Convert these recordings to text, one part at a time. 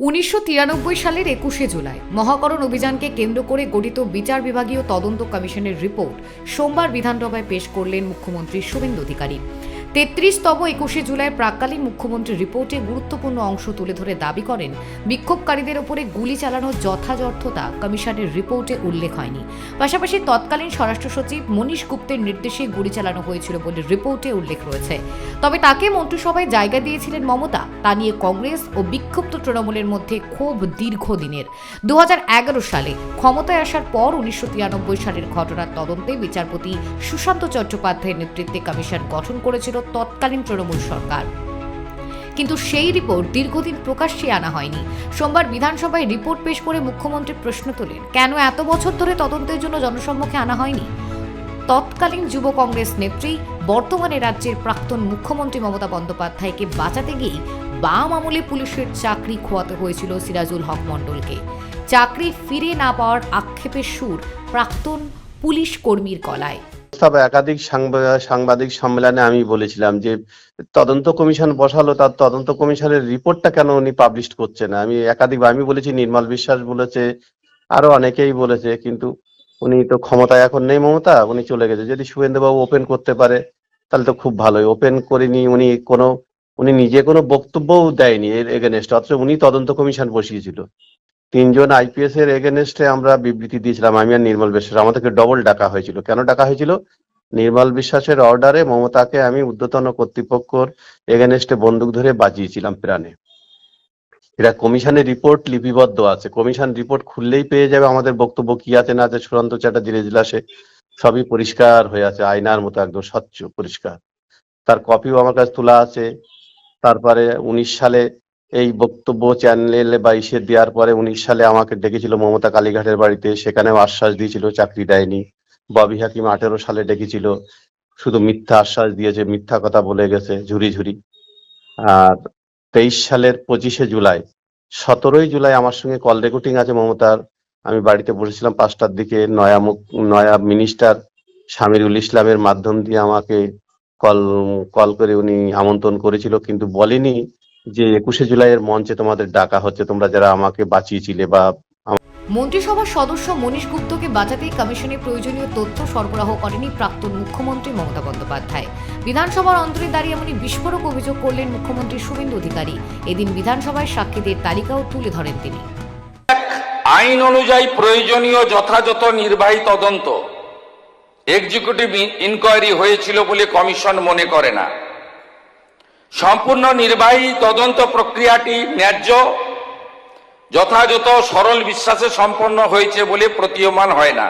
1993 সালের 21শে জুলাই মহাকরণ অভিযানকে কেন্দ্র করে গঠিত বিচার বিভাগীয় তদন্ত কমিশনের রিপোর্ট সোমবার বিধানসভায় পেশ করলেন মুখ্যমন্ত্রী শুভেন্দু অধিকারী। 33তম 21শে জুলাই প্রাক্কালীন মুখ্যমন্ত্রীর রিপোর্টে গুরুত্বপূর্ণ অংশ তুলে ধরে দাবি করেন, বিক্ষোভকারীদের ওপরে গুলি চালানোর যথাযথতা কমিশনের রিপোর্টে উল্লেখ হয়নি। পাশাপাশি তৎকালীন স্বরাষ্ট্র সচিব মনীশ গুপ্তের নির্দেশে গুলি চালানো হয়েছিল বলে রিপোর্টে উল্লেখ রয়েছে। তবে তাকে মন্ত্রিসভায় জায়গা দিয়েছিলেন মমতা, তা নিয়ে কংগ্রেস ও বিক্ষুব্ধ তৃণমূলের মধ্যে ক্ষোভ দীর্ঘদিনের। 2011 সালে ক্ষমতায় আসার পর 1993 সালের ঘটনার তদন্তে বিচারপতি সুশান্ত চট্টোপাধ্যায়ের নেতৃত্বে কমিশন গঠন করেছিল তৎকালীন তৃণমূল সরকার, কিন্তু সেই রিপোর্ট দীর্ঘদিন প্রকাশ্যে আনা হয়নি। সোমবার বিধানসভায় রিপোর্ট পেশ করে মুখ্যমন্ত্রী প্রশ্ন তোলেন, কেন এত বছর ধরে তদন্তের জন্য জনসম্মুখে আনা হয়নি। তৎকালীন যুব কংগ্রেস নেত্রী বর্তমানে রাজ্যের প্রাক্তন মুখ্যমন্ত্রী মমতা বন্দ্যোপাধ্যায়কে বাঁচাতে গিয়ে বাম আমলে পুলিশের চাকরি খোয়াতে হয়েছিল সিরাজুল হক মণ্ডলকে। চাকরি ফিরে না পাওয়ার আক্ষেপের সুর প্রাক্তন পুলিশ কর্মীর গলায়। একাধিক সাংবাদিক সম্মেলনে আমি বলেছিলাম যে তদন্ত কমিশন বসালো, তার তদন্ত কমিশনের রিপোর্টটা কেন উনি পাবলিশ করছে না। আমি বলেছি, নির্মল বিশ্বাস বলেছে, আরো অনেকেই বলেছে, কিন্তু উনি তো ক্ষমতায় এখন নেই, মমতা উনি চলে গেছে। যদি শুভেন্দুবাবু ওপেন করতে পারে তাহলে তো খুব ভালোই। ওপেন করেনি উনি নিজে কোনো বক্তব্যও দেয়নি এর এগেনস্টে, অথচ উনি তদন্ত কমিশন বসিয়েছিল। 3 জন আইপিএস এর এগেনস্টে আমরা বিবৃতি দিয়েছিলাম, আমি আর নির্মল বিশ্বাস। আমাদেরকে ডবল ডাকা হয়েছিল। কেন ডাকা হয়েছিল? নির্মল বিশ্বাসের অর্ডারে মমতাকে আমি ঊর্ধ্বতন কর্তৃপক্ষর এগেনস্টে বন্দুক ধরে বাঁচিয়েছিলাম প্রাণে। এটা কমিশনের রিপোর্ট লিপিবদ্ধ আছে। কমিশন রিপোর্ট খুললেই পেয়ে যাবে আমাদের বক্তব্য কি আছে না আছে। সুশান্ত চ্যাটার্জির এজলাসে সবই পরিষ্কার হয়ে আছে, আয়নার মতো একদম স্বচ্ছ পরিষ্কার। তার কপিও আমার কাছে তোলা আছে। তারপরে 19 সালে এই বক্তব্য চ্যানেলে বা ইসে দেওয়ার পরে 19 সালে আমাকে ডেকেছিল মমতা কালীঘাটের বাড়িতে, সেখানেও আশ্বাস দিয়েছিল, চাকরি দেয়নি। ববি হাকিম 18 সালে ডেকেছিল, শুধু মিথ্যা আশ্বাস দিয়েছে, মিথ্যা কথা বলে গেছে ঝুরি ঝুরি। আর 23 সালের 25শে জুলাই 17ই জুলাই আমার সঙ্গে কল রেকর্ডিং আছে মমতার। আমি বাড়িতে বসেছিলাম 5টার দিকে, নয়া মিনিস্টার শামিরুল ইসলামের মাধ্যম দিয়ে আমাকে কল করে উনি আমন্ত্রণ করেছিল, কিন্তু বলেনি যে 21শে জুলাইয়ের মঞ্চে তোমাদের ডাকা হচ্ছে, তোমরা যারা আমাকে বাঁচিয়েছিলে। বা মন্ত্রিসভার সদস্য মনীশ গুপ্তকে বাঁচাতেই কমিশনে প্রয়োজনীয় তথ্য সরবরাহ করেনি প্রাক্তন মুখ্যমন্ত্রী মমতা বন্দ্যোপাধ্যায়। বিধানসভার অন্তরে দাঁড়িয়ে এমনই বিস্ফোরক অভিযোগ করলেন মুখ্যমন্ত্রী শুভেন্দু অধিকারী। এদিন বিধানসভায় সাক্ষীদের তালিকাও তুলে ধরেন তিনি। আইন অনুযায়ী প্রয়োজনীয় যথাযথ নির্বাহী তদন্ত এক্সিকিউটিভ ইনকোয়ারি হয়েছিল বলে কমিশন মনে করে না। সম্পূর্ণ নির্বাহী তদন্ত প্রক্রিয়াটি ন্যায্য, যথাযথ, সরল বিশ্বাসে সম্পন্ন হয়েছে বলে প্রতীয়মান হয় না।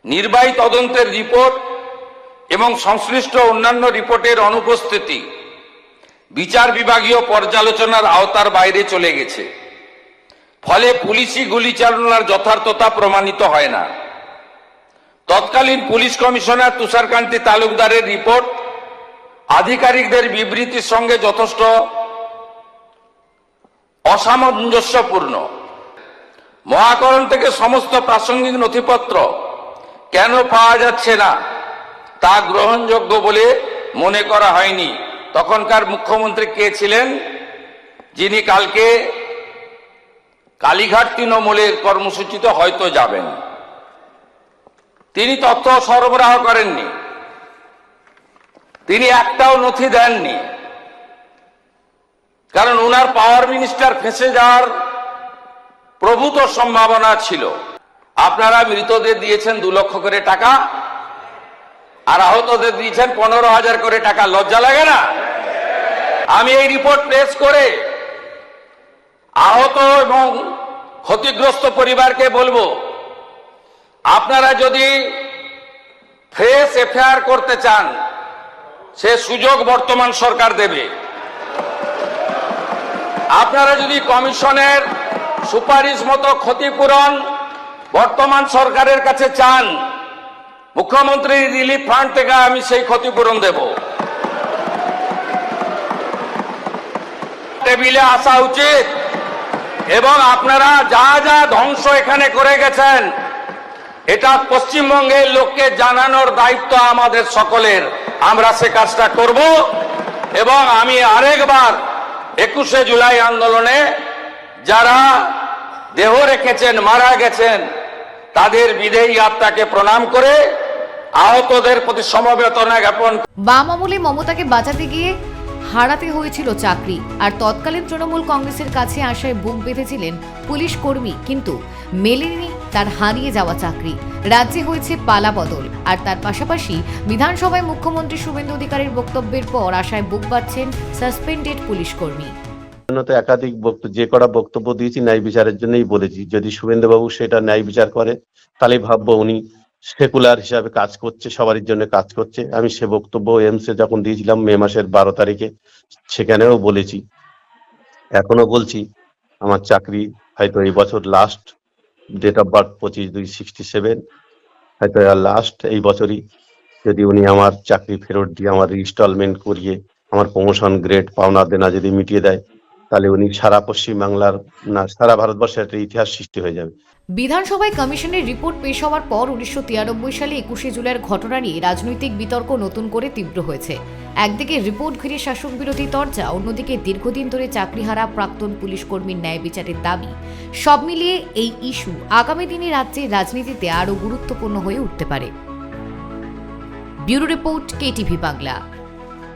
নির্বাহী তদন্তের রিপোর্ট এবং সংশ্লিষ্ট অন্যান্য রিপোর্টের অনুপস্থিতি বিচার বিভাগীয় পর্যালোচনার আওতার বাইরে চলে গেছে। ফলে পুলিশি গুলি চালানোর যথার্থতা প্রমাণিত হয় না। তৎকালীন পুলিশ কমিশনার তুষারকান্তি তালুকদারের রিপোর্ট আধিকারিকদের বিবৃতির সঙ্গে যথেষ্ট অসামঞ্জস্যপূর্ণ। মহাকরণ থেকে সমস্ত প্রাসঙ্গিক নথিপত্র কেন পাওয়া যাচ্ছে না তা গ্রহণযোগ্য বলে মনে করা হয়নি। তখনকার মুখ্যমন্ত্রী কে ছিলেন, যিনি কালকে কালীঘাট তৃণমূলের কর্মসূচিতে হয়তো যাবেন। তিনি তথ্য সরবরাহ করেননি, তিনি একটাও নথি দেননি, কারণ ওনার পাওয়ার মিনিস্টার ফেঁসে যাওয়ার প্রভূত সম্ভাবনা ছিল। আপনারা মৃতদের দিয়েছেন 2 লক্ষ করে টাকা, আর আহতদের দিয়েছেন 15,000 করে টাকা। লজ্জা লাগে না? আমি এই রিপোর্ট পেশ করে আহত এবং ক্ষতিগ্রস্ত পরিবারকে বলবো, আপনারা যদি ফ্রেশ এফআইআর করতে চান, সে সুযোগ বর্তমান সরকার দেবে। আপনারা যদি কমিশনের সুপারিশ মতো ক্ষতিপূরণ বর্তমান সরকারের কাছে চান, মুখ্যমন্ত্রী রিলিফ ফান্ড থেকে আমি সেই ক্ষতিপূরণ দেব। টেবিলে আসা উচিত, এবং আপনারা যা যা ধ্বংস এখানে করে গেছেন এটা পশ্চিমবঙ্গের লোককে জানানোর দায়িত্ব আমাদের সকলের। আমরা সে কাজটা করব, এবং আমি আরেকবার 21শে জুলাই আন্দোলনে যারা দেহ রেখেছেন, মারা গেছেন, তাদের বিদেহী আত্মাকে প্রণাম করে আহতদের প্রতি সমবেদনা জ্ঞাপন। বাম আমলে মমতাকে বাঁচাতে গিয়ে হারাতে হয়েছিল চাকরি, আর তৎকালীন তৃণমূল কংগ্রেসের কাছে আশায় বুক বেঁধেছিলেন পুলিশ কর্মী, কিন্তু মেলেনি তার হারিয়ে যাওয়া চাকরি। রাজ্যে হয়েছে পালাবদল, আর তার পাশাপাশি বিধানসভায় মুখ্যমন্ত্রী শুভেন্দু অধিকারীর বক্তব্যের পর আশায় বুক বাঁধছেন সাসপেন্ডেড পুলিশ কর্মী। তো একাধিক যে কটা বক্তব্য দিয়েছি ন্যায় বিচারের জন্যই বলেছি। যদি শুভেন্দুবাবু সেটা ন্যায় বিচার করে তাহলে ভাববো উনি সেকুলার হিসাবে কাজ করছে, সবারই জন্য কাজ করছে। আমি সে বক্তব্য এমসে যখন দিয়েছিলাম মে মাসের 12 তারিখে, সেখানেও বলেছি, এখনো বলছি। আমার চাকরি হয়তো এই বছর লাস্ট, ডেট অফ বার্থ 25/2/67, হয়তো লাস্ট এই বছরই। যদি উনি আমার চাকরি ফেরত দিয়ে আমার ইনস্টলমেন্ট করিয়ে আমার প্রমোশন গ্রেড পাওনা দেনা যদি মিটিয়ে দেয়, তাহলে উনি সারা পশ্চিমবাংলার না সারা ভারতবর্ষের একটা ইতিহাস সৃষ্টি হয়ে যাবে। বিধানসভায় কমিশনের রিপোর্ট পেশ হওয়ার পর 1993 সালে 21শে জুলাইয়ের ঘটনা নিয়ে রাজনৈতিক বিতর্ক নতুন করে তীব্র হয়েছে। একদিকে রিপোর্ট ঘিরে শাসক বিরোধী তরজা, অন্যদিকে দীর্ঘদিন ধরে চাকরিহারা প্রাক্তন পুলিশ কর্মীর ন্যায় বিচারের দাবি। সব মিলিয়ে এই ইস্যু আগামী দিনে রাজ্যের রাজনীতিতে আরও গুরুত্বপূর্ণ হয়ে উঠতে পারে। Bureau report, KTV Bangla.